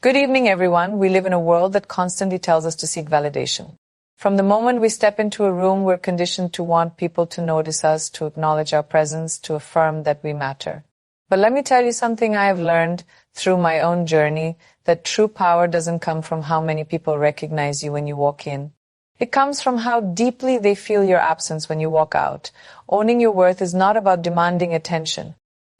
Good evening, everyone. We live in a world that constantly tells us to seek validation. From the moment we step into a room, we're conditioned to want people to notice us, to acknowledge our presence, to affirm that we matter. But let me tell you something I have learned through my own journey, that true power doesn't come from how many people recognize you when you walk in. It comes from how deeply they feel your absence when you walk out. Owning your worth is not about demanding attention.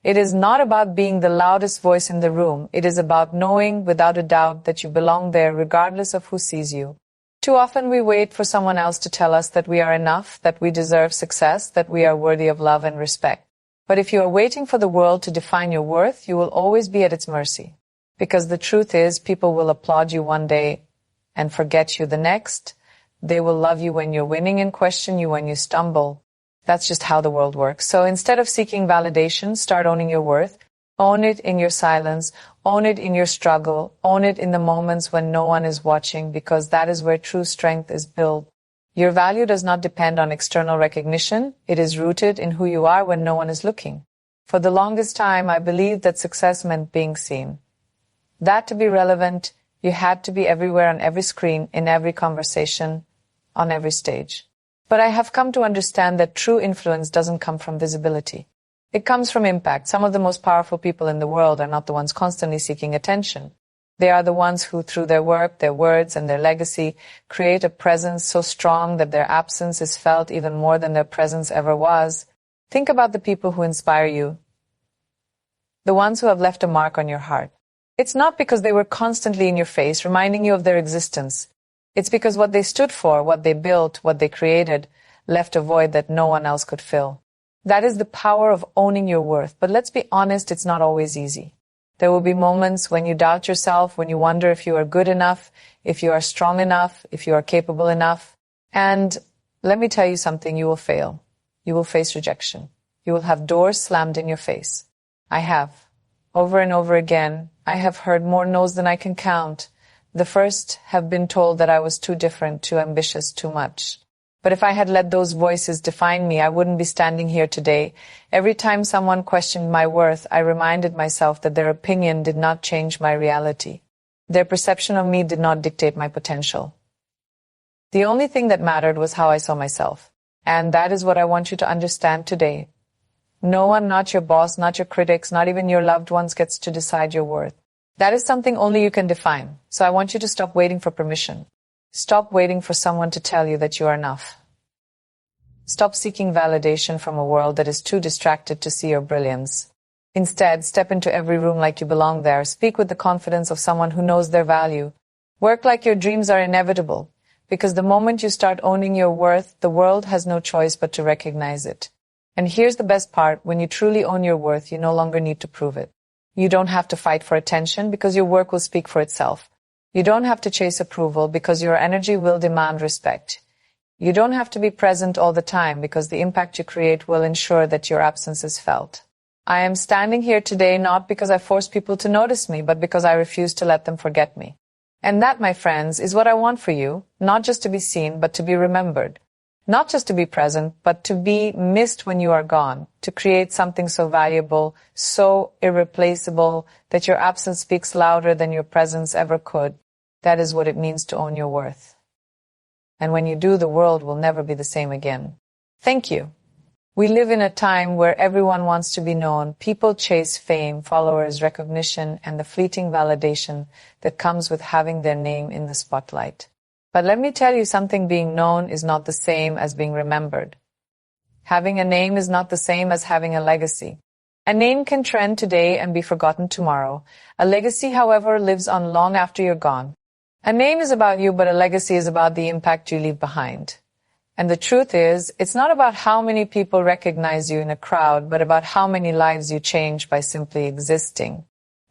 It is not about being the loudest voice in the room. It is about knowing without a doubt that you belong there regardless of who sees you. Too often we wait for someone else to tell us that we are enough, that we deserve success, that we are worthy of love and respect. But if you are waiting for the world to define your worth, you will always be at its mercy. Because the truth is, people will applaud you one day and forget you the next. They will love you when you're winning and question you when you stumble. That's just how the world works. So instead of seeking validation, start owning your worth. Own it in your silence. Own it in your struggle. Own it in the moments when no one is watching, because that is where true strength is built. Your value does not depend on external recognition. It is rooted in who you are when no one is looking. For the longest time, I believed that success meant being seen. That to be relevant, you had to be everywhere on every screen, in every conversation, on every stage. But I have come to understand that true influence doesn't come from visibility. It comes from impact. Some of the most powerful people in the world are not the ones constantly seeking attention. They are the ones who, through their work, their words, and their legacy, create a presence so strong that their absence is felt even more than their presence ever was. Think about the people who inspire you, the ones who have left a mark on your heart. It's not because they were constantly in your face, reminding you of their existence. It's because what they stood for, what they built, what they created, left a void that no one else could fill. That is the power of owning your worth. But let's be honest, it's not always easy. There will be moments when you doubt yourself, when you wonder if you are good enough, if you are strong enough, if you are capable enough. And let me tell you something, you will fail. You will face rejection. You will have doors slammed in your face. I have. Over and over again, I have heard more no's than I can count. The first have been told that I was too different, too ambitious, too much. But if I had let those voices define me, I wouldn't be standing here today. Every time someone questioned my worth, I reminded myself that their opinion did not change my reality. Their perception of me did not dictate my potential. The only thing that mattered was how I saw myself. And that is what I want you to understand today. No one, not your boss, not your critics, not even your loved ones, gets to decide your worth. That is something only you can define. So I want you to stop waiting for permission. Stop waiting for someone to tell you that you are enough. Stop seeking validation from a world that is too distracted to see your brilliance. Instead, step into every room like you belong there. Speak with the confidence of someone who knows their value. Work like your dreams are inevitable. Because the moment you start owning your worth, the world has no choice but to recognize it. And here's the best part. When you truly own your worth, you no longer need to prove it. You don't have to fight for attention because your work will speak for itself. You don't have to chase approval because your energy will demand respect. You don't have to be present all the time because the impact you create will ensure that your absence is felt. I am standing here today not because I force people to notice me, but because I refuse to let them forget me. And that, my friends, is what I want for you, not just to be seen, but to be remembered. Not just to be present, but to be missed when you are gone, to create something so valuable, so irreplaceable, that your absence speaks louder than your presence ever could. That is what it means to own your worth. And when you do, the world will never be the same again. Thank you. We live in a time where everyone wants to be known. People chase fame, followers, recognition, and the fleeting validation that comes with having their name in the spotlight. But let me tell you something, being known is not the same as being remembered. Having a name is not the same as having a legacy. A name can trend today and be forgotten tomorrow. A legacy, however, lives on long after you're gone. A name is about you, but a legacy is about the impact you leave behind. And the truth is, it's not about how many people recognize you in a crowd, but about how many lives you change by simply existing.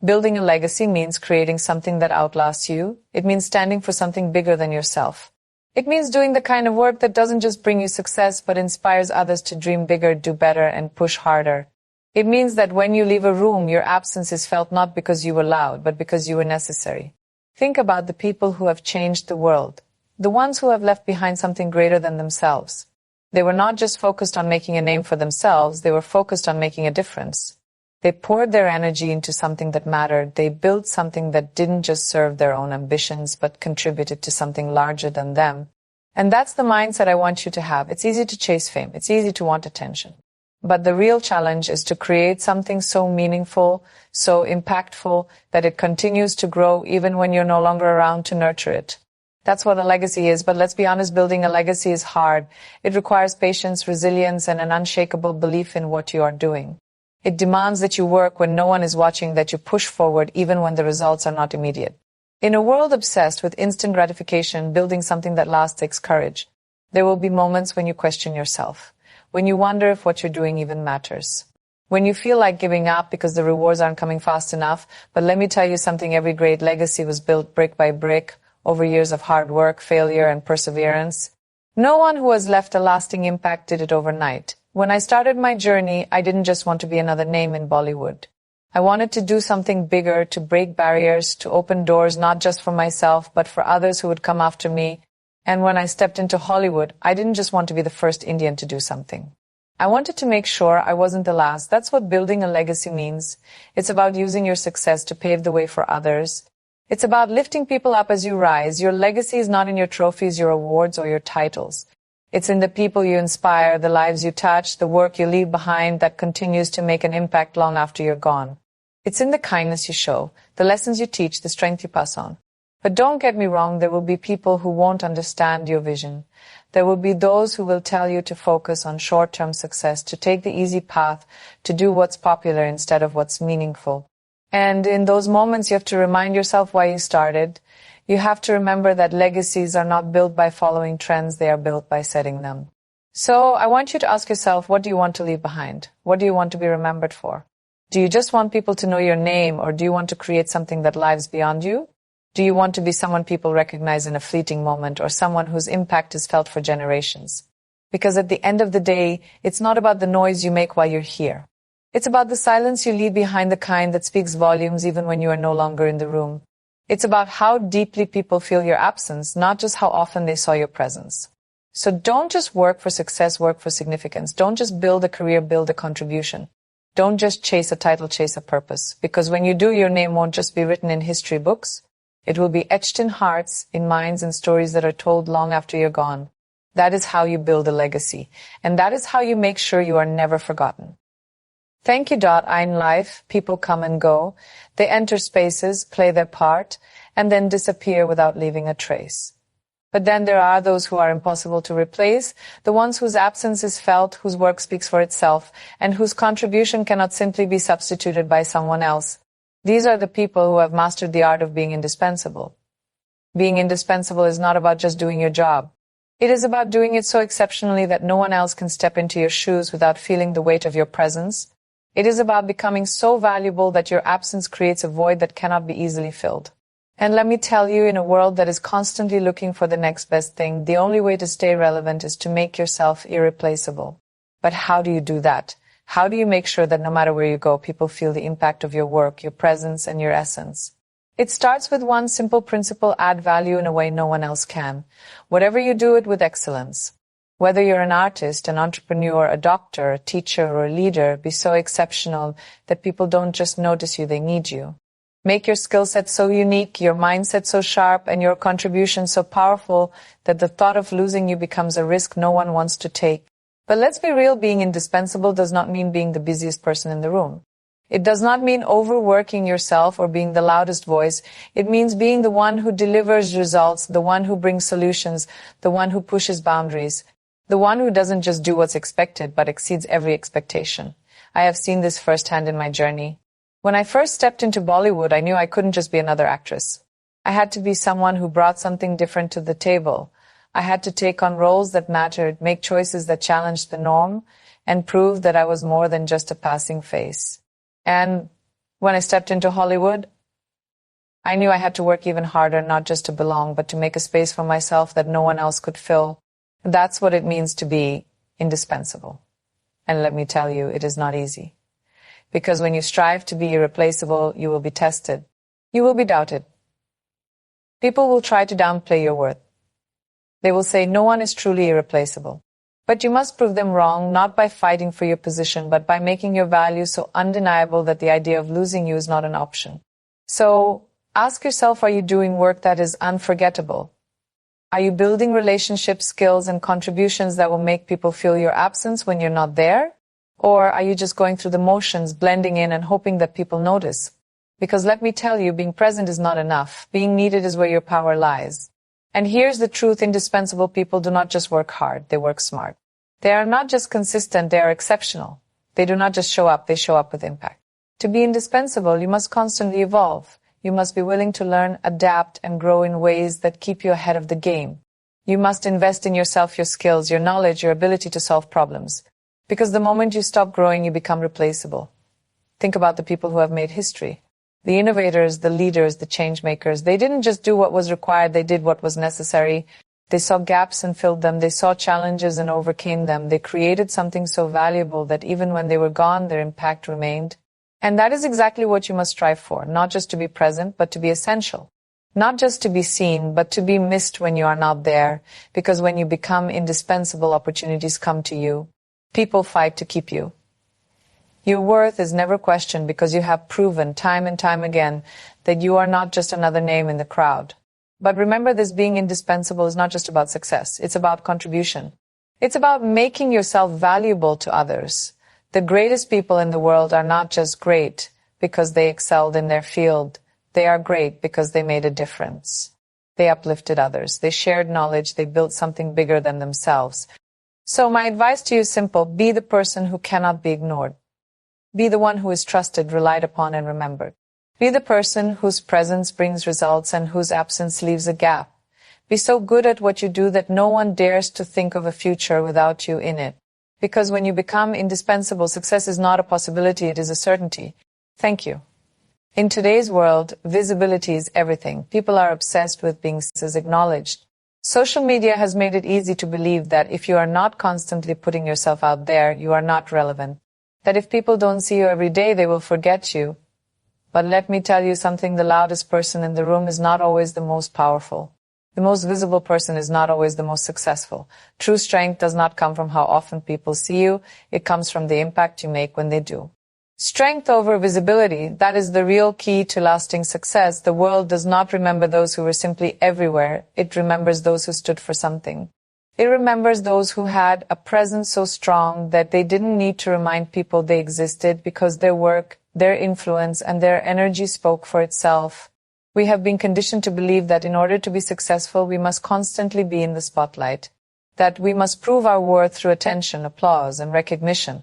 Building a legacy means creating something that outlasts you. It means standing for something bigger than yourself. It means doing the kind of work that doesn't just bring you success, but inspires others to dream bigger, do better, and push harder. It means that when you leave a room, your absence is felt not because you were loud, but because you were necessary. Think about the people who have changed the world, the ones who have left behind something greater than themselves. They were not just focused on making a name for themselves, they were focused on making a difference. They poured their energy into something that mattered. They built something that didn't just serve their own ambitions, but contributed to something larger than them. And that's the mindset I want you to have. It's easy to chase fame. It's easy to want attention. But the real challenge is to create something so meaningful, so impactful, that it continues to grow even when you're no longer around to nurture it. That's what a legacy is, but let's be honest, building a legacy is hard. It requires patience, resilience, and an unshakable belief in what you are doing. It demands that you work when no one is watching, that you push forward even when the results are not immediate. In a world obsessed with instant gratification, building something that lasts takes courage. There will be moments when you question yourself, when you wonder if what you're doing even matters, when you feel like giving up because the rewards aren't coming fast enough. But let me tell you something, every great legacy was built brick by brick, over years of hard work, failure, and perseverance. No one who has left a lasting impact did it overnight. When I started my journey, I didn't just want to be another name in Bollywood. I wanted to do something bigger, to break barriers, to open doors, not just for myself, but for others who would come after me. And when I stepped into Hollywood, I didn't just want to be the first Indian to do something. I wanted to make sure I wasn't the last. That's what building a legacy means. It's about using your success to pave the way for others. It's about lifting people up as you rise. Your legacy is not in your trophies, your awards, or your titles. It's in the people you inspire, the lives you touch, the work you leave behind that continues to make an impact long after you're gone. It's in the kindness you show, the lessons you teach, the strength you pass on. But don't get me wrong, there will be people who won't understand your vision. There will be those who will tell you to focus on short-term success, to take the easy path, to do what's popular instead of what's meaningful. And in those moments, you have to remind yourself why you started. You have to remember that legacies are not built by following trends, they are built by setting them. So I want you to ask yourself, what do you want to leave behind? What do you want to be remembered for? Do you just want people to know your name, or do you want to create something that lives beyond you? Do you want to be someone people recognize in a fleeting moment, or someone whose impact is felt for generations? Because at the end of the day, it's not about the noise you make while you're here. It's about the silence you leave behind, the kind that speaks volumes even when you are no longer in the room. It's about how deeply people feel your absence, not just how often they saw your presence. So don't just work for success, work for significance. Don't just build a career, build a contribution. Don't just chase a title, chase a purpose. Because when you do, your name won't just be written in history books. It will be etched in hearts, in minds, and stories that are told long after you're gone. That is how you build a legacy. And that is how you make sure you are never forgotten. Thank you. In life, people come and go. They enter spaces, play their part, and then disappear without leaving a trace. But then there are those who are impossible to replace, the ones whose absence is felt, whose work speaks for itself, and whose contribution cannot simply be substituted by someone else. These are the people who have mastered the art of being indispensable. Being indispensable is not about just doing your job. It is about doing it so exceptionally that no one else can step into your shoes without feeling the weight of your presence. It is about becoming so valuable that your absence creates a void that cannot be easily filled. And let me tell you, in a world that is constantly looking for the next best thing, the only way to stay relevant is to make yourself irreplaceable. But how do you do that? How do you make sure that no matter where you go, people feel the impact of your work, your presence, and your essence? It starts with one simple principle: add value in a way no one else can. Whatever you do, it with excellence. Whether you're an artist, an entrepreneur, a doctor, a teacher, or a leader, be so exceptional that people don't just notice you, they need you. Make your skill set so unique, your mindset so sharp, and your contribution so powerful that the thought of losing you becomes a risk no one wants to take. But let's be real, being indispensable does not mean being the busiest person in the room. It does not mean overworking yourself or being the loudest voice. It means being the one who delivers results, the one who brings solutions, the one who pushes boundaries. The one who doesn't just do what's expected, but exceeds every expectation. I have seen this firsthand in my journey. When I first stepped into Bollywood, I knew I couldn't just be another actress. I had to be someone who brought something different to the table. I had to take on roles that mattered, make choices that challenged the norm, and prove that I was more than just a passing face. And when I stepped into Hollywood, I knew I had to work even harder, not just to belong, but to make a space for myself that no one else could fill. That's what it means to be indispensable. And let me tell you, it is not easy. Because when you strive to be irreplaceable, you will be tested. You will be doubted. People will try to downplay your worth. They will say no one is truly irreplaceable. But you must prove them wrong, not by fighting for your position, but by making your value so undeniable that the idea of losing you is not an option. So, ask yourself, are you doing work that is unforgettable? Are you building relationships, skills, and contributions that will make people feel your absence when you're not there? Or are you just going through the motions, blending in and hoping that people notice? Because let me tell you, being present is not enough. Being needed is where your power lies. And here's the truth, indispensable people do not just work hard, they work smart. They are not just consistent, they are exceptional. They do not just show up, they show up with impact. To be indispensable, you must constantly evolve. You must be willing to learn, adapt, and grow in ways that keep you ahead of the game. You must invest in yourself, your skills, your knowledge, your ability to solve problems. Because the moment you stop growing, you become replaceable. Think about the people who have made history. The innovators, the leaders, the change makers. They didn't just do what was required, they did what was necessary. They saw gaps and filled them. They saw challenges and overcame them. They created something so valuable that even when they were gone, their impact remained. And that is exactly what you must strive for, not just to be present, but to be essential. Not just to be seen, but to be missed when you are not there, because when you become indispensable, opportunities come to you. People fight to keep you. Your worth is never questioned because you have proven time and time again that you are not just another name in the crowd. But remember, this being indispensable is not just about success. It's about contribution. It's about making yourself valuable to others. The greatest people in the world are not just great because they excelled in their field. They are great because they made a difference. They uplifted others. They shared knowledge. They built something bigger than themselves. So my advice to you is simple. Be the person who cannot be ignored. Be the one who is trusted, relied upon, and remembered. Be the person whose presence brings results and whose absence leaves a gap. Be so good at what you do that no one dares to think of a future without you in it. Because when you become indispensable, success is not a possibility, it is a certainty. Thank you. In today's world, visibility is everything. People are obsessed with being acknowledged. Social media has made it easy to believe that if you are not constantly putting yourself out there, you are not relevant. That if people don't see you every day, they will forget you. But let me tell you something, the loudest person in the room is not always the most powerful. The most visible person is not always the most successful. True strength does not come from how often people see you. It comes from the impact you make when they do. Strength over visibility, that is the real key to lasting success. The world does not remember those who were simply everywhere. It remembers those who stood for something. It remembers those who had a presence so strong that they didn't need to remind people they existed because their work, their influence, and their energy spoke for itself. We have been conditioned to believe that in order to be successful, we must constantly be in the spotlight, that we must prove our worth through attention, applause, and recognition.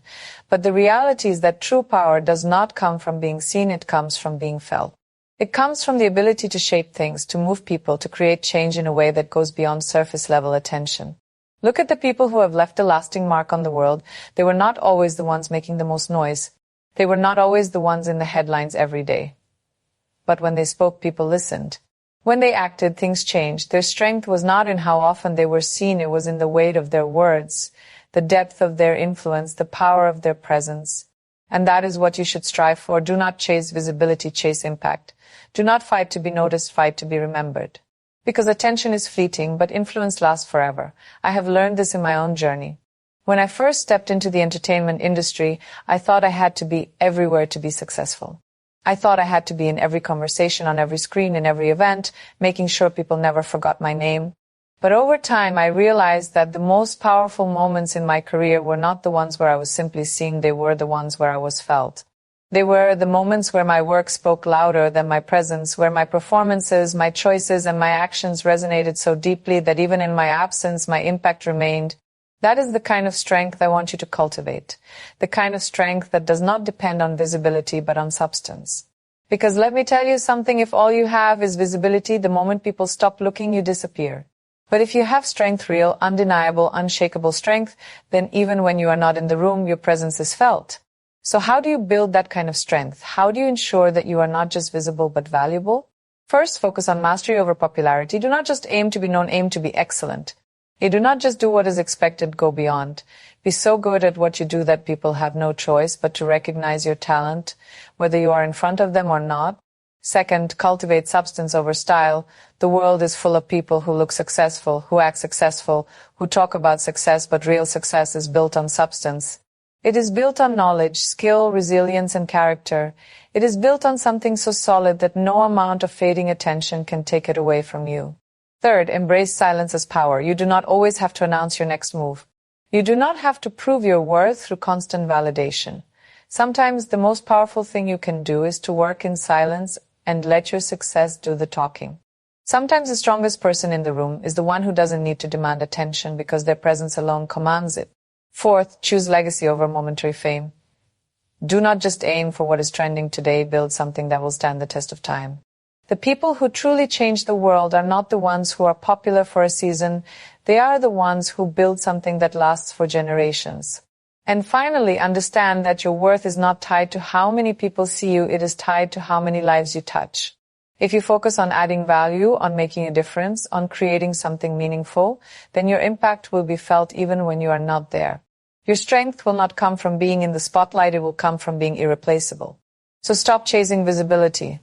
But the reality is that true power does not come from being seen, it comes from being felt. It comes from the ability to shape things, to move people, to create change in a way that goes beyond surface-level attention. Look at the people who have left a lasting mark on the world. They were not always the ones making the most noise. They were not always the ones in the headlines every day. But when they spoke, people listened. When they acted, things changed. Their strength was not in how often they were seen, it was in the weight of their words, the depth of their influence, the power of their presence. And that is what you should strive for. Do not chase visibility, chase impact. Do not fight to be noticed, fight to be remembered. Because attention is fleeting, but influence lasts forever. I have learned this in my own journey. When I first stepped into the entertainment industry, I thought I had to be everywhere to be successful. I thought I had to be in every conversation, on every screen, in every event, making sure people never forgot my name. But over time, I realized that the most powerful moments in my career were not the ones where I was simply seen, they were the ones where I was felt. They were the moments where my work spoke louder than my presence, where my performances, my choices, and my actions resonated so deeply that even in my absence, my impact remained. That is the kind of strength I want you to cultivate. The kind of strength that does not depend on visibility, but on substance. Because let me tell you something, if all you have is visibility, the moment people stop looking, you disappear. But if you have strength, real, undeniable, unshakable strength, then even when you are not in the room, your presence is felt. So how do you build that kind of strength? How do you ensure that you are not just visible, but valuable? First, focus on mastery over popularity. Do not just aim to be known, aim to be excellent. You do not just do what is expected, go beyond. Be so good at what you do that people have no choice but to recognize your talent, whether you are in front of them or not. Second, cultivate substance over style. The world is full of people who look successful, who act successful, who talk about success, but real success is built on substance. It is built on knowledge, skill, resilience, and character. It is built on something so solid that no amount of fading attention can take it away from you. Third, embrace silence as power. You do not always have to announce your next move. You do not have to prove your worth through constant validation. Sometimes the most powerful thing you can do is to work in silence and let your success do the talking. Sometimes the strongest person in the room is the one who doesn't need to demand attention because their presence alone commands it. Fourth, choose legacy over momentary fame. Do not just aim for what is trending today, build something that will stand the test of time. The people who truly change the world are not the ones who are popular for a season. They are the ones who build something that lasts for generations. And finally, understand that your worth is not tied to how many people see you, it is tied to how many lives you touch. If you focus on adding value, on making a difference, on creating something meaningful, then your impact will be felt even when you are not there. Your strength will not come from being in the spotlight, it will come from being irreplaceable. So stop chasing visibility.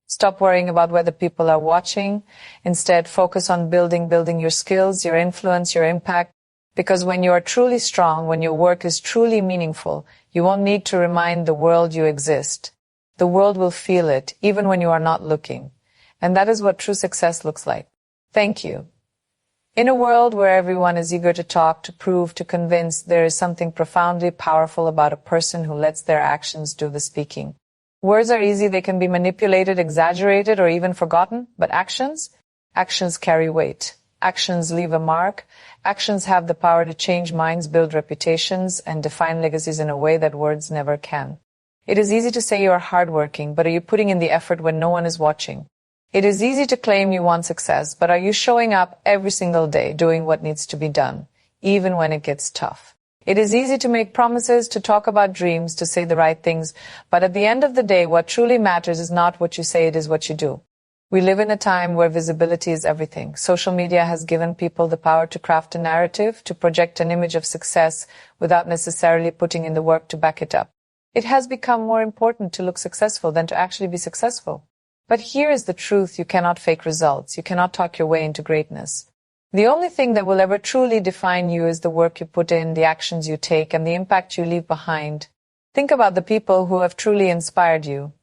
Stop worrying about whether people are watching. Instead, focus on building your skills, your influence, your impact. Because when you are truly strong, when your work is truly meaningful, you won't need to remind the world you exist. The world will feel it, even when you are not looking. And that is what true success looks like. Thank you. In a world where everyone is eager to talk, to prove, to convince, there is something profoundly powerful about a person who lets their actions do the speaking. Words are easy, they can be manipulated, exaggerated, or even forgotten, but actions carry weight. Actions leave a mark. Actions have the power to change minds, build reputations, and define legacies in a way that words never can. It is easy to say you are hardworking, but are you putting in the effort when no one is watching? It is easy to claim you want success, but are you showing up every single day, doing what needs to be done, even when it gets tough? It is easy to make promises, to talk about dreams, to say the right things, but at the end of the day, what truly matters is not what you say, it is what you do. We live in a time where visibility is everything. Social media has given people the power to craft a narrative, to project an image of success without necessarily putting in the work to back it up. It has become more important to look successful than to actually be successful. But here is the truth, you cannot fake results. You cannot talk your way into greatness. The only thing that will ever truly define you is the work you put in, the actions you take, and the impact you leave behind. Think about the people who have truly inspired you.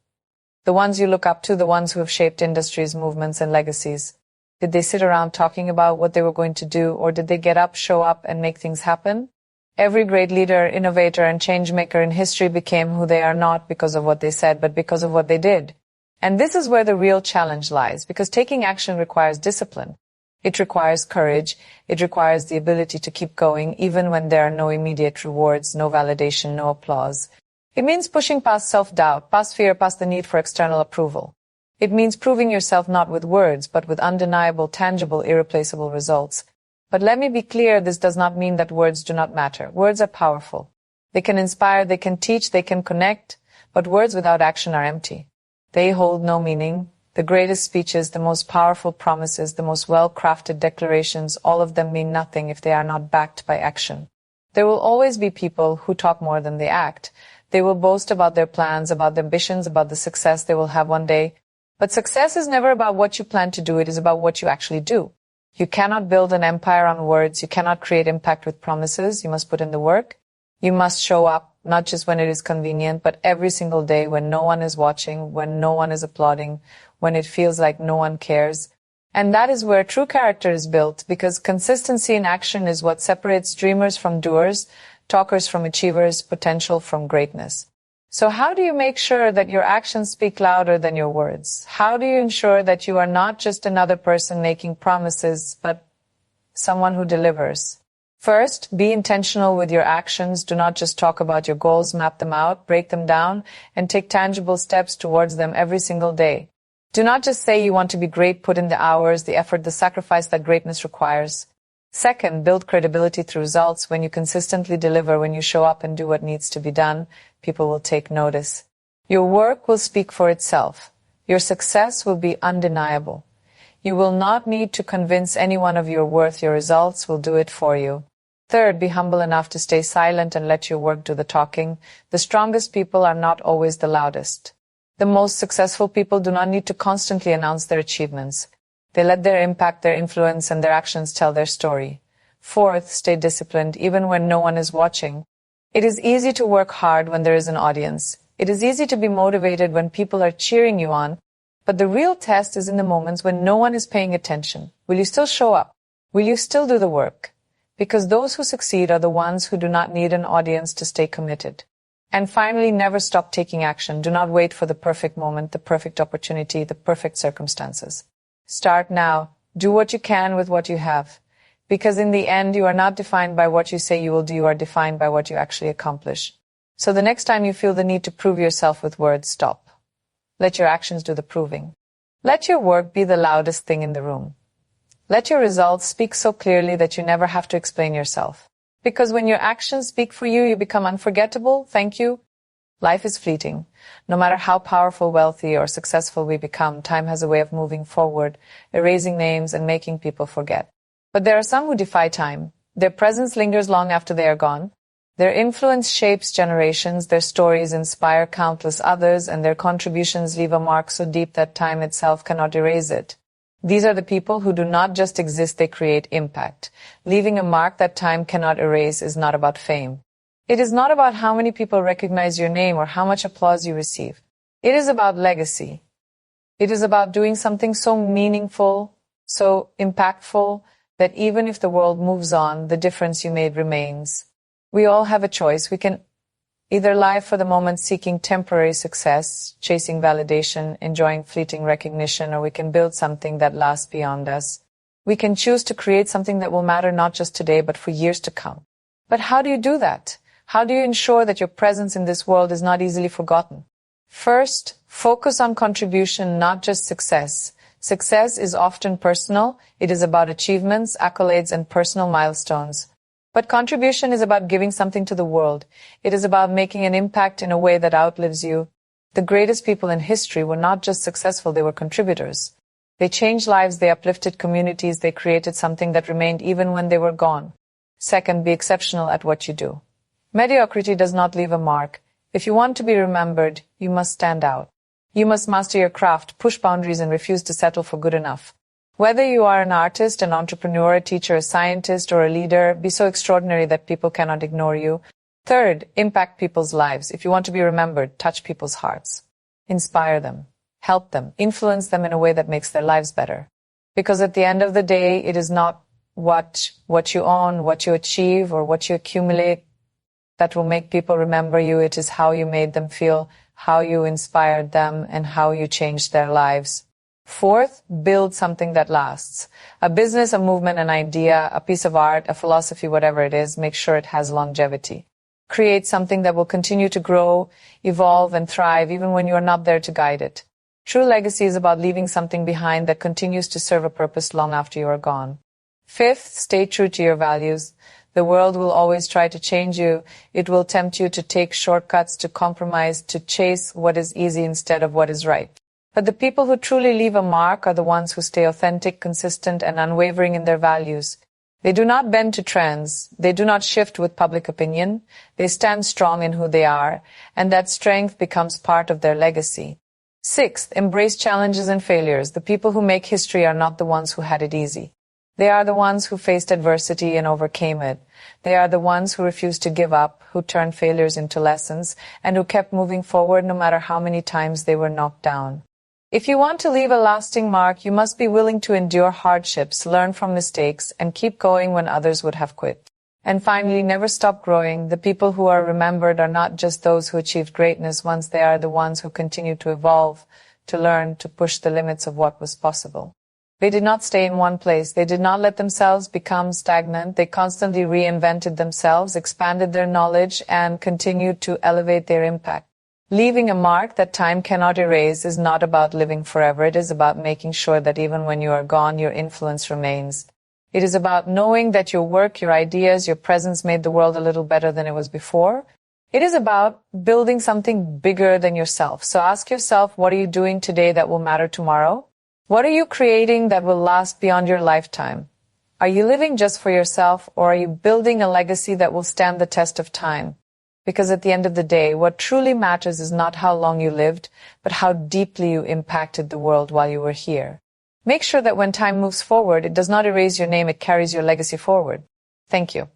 The ones you look up to, the ones who have shaped industries, movements, and legacies. Did they sit around talking about what they were going to do, or did they get up, show up, and make things happen? Every great leader, innovator, and change maker in history became who they are not because of what they said, but because of what they did. And this is where the real challenge lies, because taking action requires discipline. It requires courage. It requires the ability to keep going, even when there are no immediate rewards, no validation, no applause. It means pushing past self-doubt, past fear, past the need for external approval. It means proving yourself not with words, but with undeniable, tangible, irreplaceable results. But let me be clear, this does not mean that words do not matter. Words are powerful. They can inspire, they can teach, they can connect, but words without action are empty. They hold no meaning. The greatest speeches, the most powerful promises, the most well-crafted declarations, all of them mean nothing if they are not backed by action. There will always be people who talk more than they act. They will boast about their plans, about their ambitions, about the success they will have one day. But success is never about what you plan to do, it is about what you actually do. You cannot build an empire on words. You cannot create impact with promises. You must put in the work. You must show up, not just when it is convenient, but every single day when no one is watching, when no one is applauding, when it feels like no one cares. And that is where true character is built, because consistency in action is what separates dreamers from doers, talkers from achievers, potential from greatness. So how do you make sure that your actions speak louder than your words? How do you ensure that you are not just another person making promises, but someone who delivers? First, be intentional with your actions. Do not just talk about your goals, map them out, break them down, and take tangible steps towards them every single day. Do not just say you want to be great, put in the hours, the effort, the sacrifice that greatness requires. Second, build credibility through results. When you consistently deliver, when you show up and do what needs to be done, people will take notice. Your work will speak for itself. Your success will be undeniable. You will not need to convince anyone of your worth. Your results will do it for you. Third, be humble enough to stay silent and let your work do the talking. The strongest people are not always the loudest. The most successful people do not need to constantly announce their achievements. They let their impact, their influence, and their actions tell their story. Fourth, stay disciplined even when no one is watching. It is easy to work hard when there is an audience. It is easy to be motivated when people are cheering you on. But the real test is in the moments when no one is paying attention. Will you still show up? Will you still do the work? Because those who succeed are the ones who do not need an audience to stay committed. And finally, never stop taking action. Do not wait for the perfect moment, the perfect opportunity, the perfect circumstances. Start now. Do what you can with what you have. Because in the end, you are not defined by what you say you will do. You are defined by what you actually accomplish. So the next time you feel the need to prove yourself with words, stop. Let your actions do the proving. Let your work be the loudest thing in the room. Let your results speak so clearly that you never have to explain yourself. Because when your actions speak for you, you become unforgettable. Thank you. Life is fleeting. No matter how powerful, wealthy, or successful we become, time has a way of moving forward, erasing names and making people forget. But there are some who defy time. Their presence lingers long after they are gone. Their influence shapes generations, their stories inspire countless others, and their contributions leave a mark so deep that time itself cannot erase it. These are the people who do not just exist, they create impact. Leaving a mark that time cannot erase is not about fame. It is not about how many people recognize your name or how much applause you receive. It is about legacy. It is about doing something so meaningful, so impactful, that even if the world moves on, the difference you made remains. We all have a choice. We can either live for the moment seeking temporary success, chasing validation, enjoying fleeting recognition, or we can build something that lasts beyond us. We can choose to create something that will matter not just today, but for years to come. But how do you do that? How do you ensure that your presence in this world is not easily forgotten? First, focus on contribution, not just success. Success is often personal. It is about achievements, accolades, and personal milestones. But contribution is about giving something to the world. It is about making an impact in a way that outlives you. The greatest people in history were not just successful, they were contributors. They changed lives, they uplifted communities, they created something that remained even when they were gone. Second, be exceptional at what you do. Mediocrity does not leave a mark. If you want to be remembered, you must stand out. You must master your craft, push boundaries, and refuse to settle for good enough. Whether you are an artist, an entrepreneur, a teacher, a scientist, or a leader, be so extraordinary that people cannot ignore you. Third, impact people's lives. If you want to be remembered, touch people's hearts. Inspire them. Help them. Influence them in a way that makes their lives better. Because at the end of the day, it is not what you own, what you achieve, or what you accumulate that will make people remember you. It is how you made them feel, how you inspired them, and how you changed their lives. Fourth, build something that lasts. A business, a movement, an idea, a piece of art, a philosophy, whatever it is, make sure it has longevity. Create something that will continue to grow, evolve, and thrive even when you are not there to guide it. True legacy is about leaving something behind that continues to serve a purpose long after you are gone. Fifth, stay true to your values. The world will always try to change you. It will tempt you to take shortcuts, to compromise, to chase what is easy instead of what is right. But the people who truly leave a mark are the ones who stay authentic, consistent, and unwavering in their values. They do not bend to trends. They do not shift with public opinion. They stand strong in who they are, and that strength becomes part of their legacy. Sixth, embrace challenges and failures. The people who make history are not the ones who had it easy. They are the ones who faced adversity and overcame it. They are the ones who refused to give up, who turned failures into lessons, and who kept moving forward no matter how many times they were knocked down. If you want to leave a lasting mark, you must be willing to endure hardships, learn from mistakes, and keep going when others would have quit. And finally, never stop growing. The people who are remembered are not just those who achieved greatness once, they are the ones who continue to evolve, to learn, to push the limits of what was possible. They did not stay in one place. They did not let themselves become stagnant. They constantly reinvented themselves, expanded their knowledge, and continued to elevate their impact. Leaving a mark that time cannot erase is not about living forever. It is about making sure that even when you are gone, your influence remains. It is about knowing that your work, your ideas, your presence made the world a little better than it was before. It is about building something bigger than yourself. So ask yourself, what are you doing today that will matter tomorrow? What are you creating that will last beyond your lifetime? Are you living just for yourself, or are you building a legacy that will stand the test of time? Because at the end of the day, what truly matters is not how long you lived, but how deeply you impacted the world while you were here. Make sure that when time moves forward, it does not erase your name, it carries your legacy forward. Thank you.